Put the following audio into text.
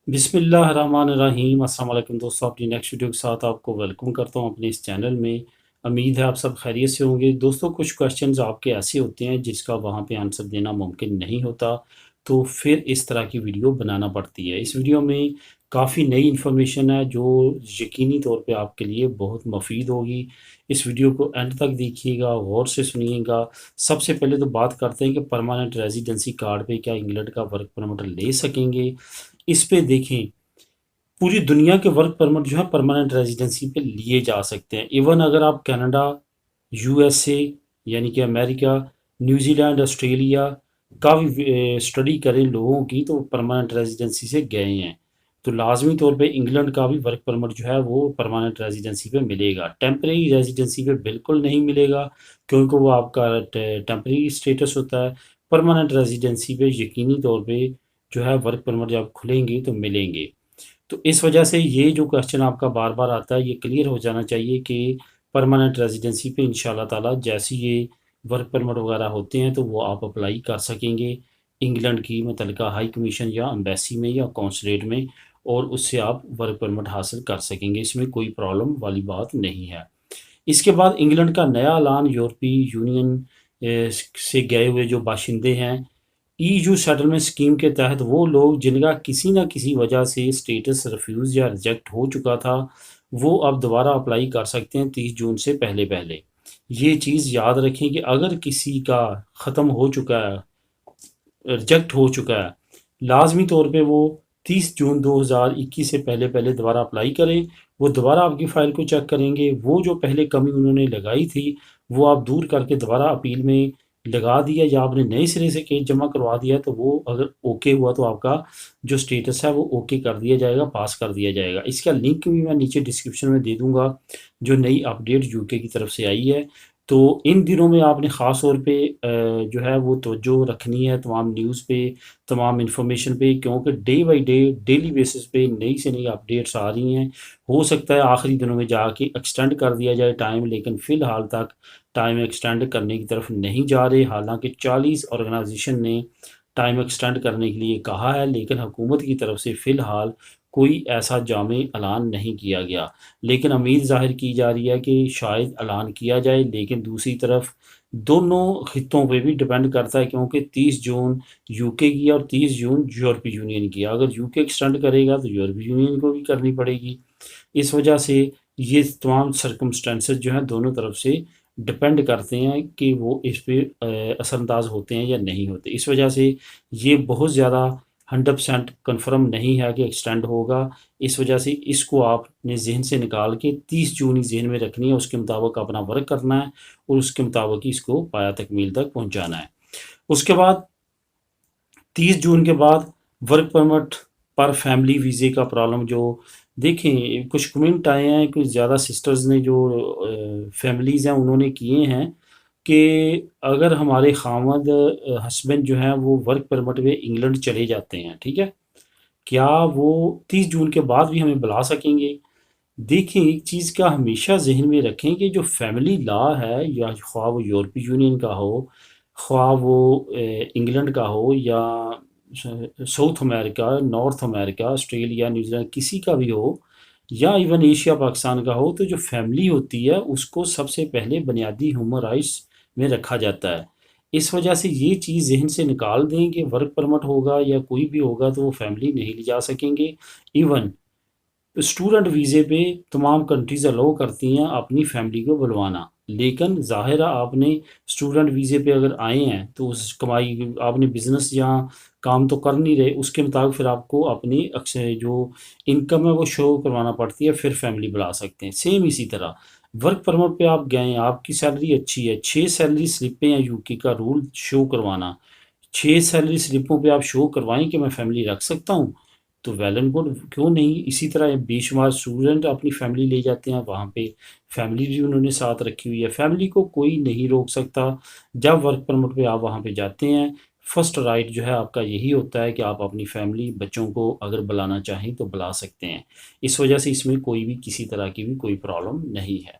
بسم اللہ الرحمن الرحیم۔ السلام علیکم دوستوں، اپنی نیکسٹ ویڈیو کے ساتھ آپ کو ویلکم کرتا ہوں اپنے اس چینل میں۔ امید ہے آپ سب خیریت سے ہوں گے۔ دوستوں، کچھ کوشچنز آپ کے ایسے ہوتے ہیں جس کا وہاں پہ آنسر دینا ممکن نہیں ہوتا، تو پھر اس طرح کی ویڈیو بنانا پڑتی ہے۔ اس ویڈیو میں کافی نئی انفارمیشن ہے جو یقینی طور پہ آپ کے لیے بہت مفید ہوگی۔ اس ویڈیو کو اینڈ تک دیکھیے گا، غور سے سنیے گا۔ سب سے پہلے تو بات کرتے ہیں کہ پرماننٹ ریزیڈنسی کارڈ پہ کیا انگلینڈ کا ورک پرمٹ لے سکیں گے۔ اس پہ دیکھیں، پوری دنیا کے ورک پرمٹ جو ہے پرماننٹ ریزیڈنسی پہ لیے جا سکتے ہیں۔ ایون اگر آپ کینیڈا، یو ایس اے یعنی کہ امریکہ، نیوزی لینڈ، آسٹریلیا کا بھی اسٹڈی کریں لوگوں کی، تو وہ پرماننٹ ریزیڈنسی سے گئے ہیں، تو لازمی طور پہ انگلینڈ کا بھی ورک پرمٹ جو ہے وہ پرماننٹ ریزیڈنسی پہ ملے گا۔ ٹیمپریری ریزیڈنسی پہ بالکل نہیں ملے گا، کیونکہ وہ آپ کا ٹیمپریری اسٹیٹس ہوتا ہے۔ پرماننٹ ریزیڈنسی پہ یقینی طور پہ جو ہے ورک پرمٹ جب کھلیں گے تو ملیں گے۔ تو اس وجہ سے یہ جو کوشچن آپ کا بار بار آتا ہے، یہ کلیئر ہو جانا چاہیے کہ پرماننٹ ریزیڈنسی پہ انشاءاللہ تعالیٰ جیسی یہ ورک پرمٹ وغیرہ ہوتے ہیں تو وہ آپ اپلائی کر سکیں گے انگلینڈ کی متعلقہ ہائی کمیشن یا امبیسی میں یا کونسلیٹ میں، اور اس سے آپ ورک پرمٹ حاصل کر سکیں گے۔ اس میں کوئی پرابلم والی بات نہیں ہے۔ اس کے بعد انگلینڈ کا نیا اعلان، یورپی یونین سے گئے ہوئے جو باشندے ہیں، ای یو سیٹلمنٹ اسکیم کے تحت وہ لوگ جن کا کسی نہ کسی وجہ سے اسٹیٹس ریفیوز یا ریجیکٹ ہو چکا تھا، وہ اب دوبارہ اپلائی کر سکتے ہیں 30 جون سے پہلے پہلے۔ یہ چیز یاد رکھیں کہ اگر کسی کا ختم ہو چکا ہے، ریجیکٹ ہو چکا ہے، لازمی طور پہ وہ 30 جون 2021 سے پہلے پہلے دوبارہ اپلائی کریں۔ وہ دوبارہ آپ کی فائل کو چیک کریں گے، وہ جو پہلے کمی انہوں نے لگائی تھی وہ آپ دور کر کے دوبارہ اپیل میں لگا دیا، یا آپ نے نئے سرے سے کیس جمع کروا دیا، تو وہ اگر اوکے ہوا تو آپ کا جو سٹیٹس ہے وہ اوکے کر دیا جائے گا، پاس کر دیا جائے گا۔ اس کا لنک بھی میں نیچے ڈسکرپشن میں دے دوں گا، جو نئی اپڈیٹ یو کے کی طرف سے آئی ہے۔ تو ان دنوں میں آپ نے خاص طور پہ جو ہے وہ توجہ رکھنی ہے تمام نیوز پہ، تمام انفارمیشن پہ، کیونکہ day by day daily basis پہ نئی سے نئی اپڈیٹس آ رہی ہیں۔ ہو سکتا ہے آخری دنوں میں جا کے ایکسٹینڈ کر دیا جائے ٹائم، لیکن فی الحال تک ٹائم ایکسٹینڈ کرنے کی طرف نہیں جا رہے۔ حالانکہ 40 آرگنائزیشن نے ٹائم ایکسٹینڈ کرنے کے لیے کہا ہے، لیکن حکومت کی طرف سے فی الحال کوئی ایسا جامع اعلان نہیں کیا گیا، لیکن امید ظاہر کی جا رہی ہے کہ شاید اعلان کیا جائے۔ لیکن دوسری طرف دونوں خطوں پہ بھی ڈپینڈ کرتا ہے، کیونکہ 30 جون یو کے کی اور 30 جون یورپی یونین کی، اگر یو کے ایکسٹینڈ کرے گا تو یورپی یونین کو بھی کرنی پڑے گی۔ اس وجہ سے یہ تمام سرکمسٹانسز جو ہیں دونوں طرف سے ڈپینڈ کرتے ہیں کہ وہ اس پہ اثر انداز ہوتے ہیں یا نہیں ہوتے۔ اس وجہ سے یہ بہت زیادہ 100% کنفرم نہیں ہے کہ ایکسٹینڈ ہوگا۔ اس وجہ سے اس کو آپ نے ذہن سے نکال کے 30 جون ہی ذہن میں رکھنی ہے، اس کے مطابق اپنا ورک کرنا ہے اور اس کے مطابق ہی اس کو پایا تکمیل تک پہنچانا ہے۔ اس کے بعد 30 جون کے بعد ورک پرمٹ پر فیملی ویزے کا پرابلم، جو دیکھیں کچھ کمنٹ آئے ہیں، کچھ زیادہ سسٹرز نے جو فیملیز ہیں انہوں نے کیے ہیں کہ اگر ہمارے خامد ہسبینڈ جو ہیں وہ ورک پرمٹ میں انگلینڈ چلے جاتے ہیں، ٹھیک ہے، کیا وہ 30 جون کے بعد بھی ہمیں بلا سکیں گے؟ دیکھیں، ایک چیز کا ہمیشہ ذہن میں رکھیں کہ جو فیملی لا ہے، یا خواہ وہ یورپی یونین کا ہو، خواہ وہ انگلینڈ کا ہو، یا ساؤتھ امریکہ، نارتھ امریکہ، آسٹریلیا، نیوزی لینڈ، کسی کا بھی ہو، یا ایون ایشیا پاکستان کا ہو، تو جو فیملی ہوتی ہے اس کو سب سے پہلے بنیادی ہیومن رائٹس میں رکھا جاتا ہے۔ اس وجہ سے یہ چیز ذہن سے نکال دیں کہ ورک پرمٹ ہوگا یا کوئی بھی ہوگا تو وہ فیملی نہیں لے جا سکیں گے۔ ایون اسٹوڈنٹ ویزے پہ تمام کنٹریز الاؤ کرتی ہیں اپنی فیملی کو بلوانا، لیکن ظاہرہ آپ نے اسٹوڈنٹ ویزے پہ اگر آئے ہیں تو اس کمائی آپ نے بزنس یا کام تو کر نہیں رہے، اس کے مطابق پھر آپ کو اپنی جو انکم ہے وہ شو کروانا پڑتی ہے، پھر فیملی بلا سکتے ہیں۔ سیم اسی طرح ورک پرمٹ پہ آپ گئے ہیں، آپ کی سیلری اچھی ہے، 6 سیلری سلپیں ہیں، یو کے کا رول شو کروانا، 6 سیلری سلپوں پہ آپ شو کروائیں کہ میں فیملی رکھ سکتا ہوں، تو ویل اینڈ گڈ، کیوں نہیں۔ اسی طرح بے شمار اسٹوڈنٹ اپنی فیملی لے جاتے ہیں، وہاں پہ فیملی بھی انہوں نے ساتھ رکھی ہوئی ہے۔ فیملی کو کوئی نہیں روک سکتا جب ورک پرمٹ پہ آپ وہاں پہ جاتے ہیں۔ فرسٹ رائٹ جو ہے آپ کا یہی ہوتا ہے کہ آپ اپنی فیملی، بچوں کو اگر بلانا چاہیں تو بلا سکتے ہیں۔ اس وجہ سے اس میں کوئی بھی کسی طرح کی بھی کوئی پرابلم نہیں ہے۔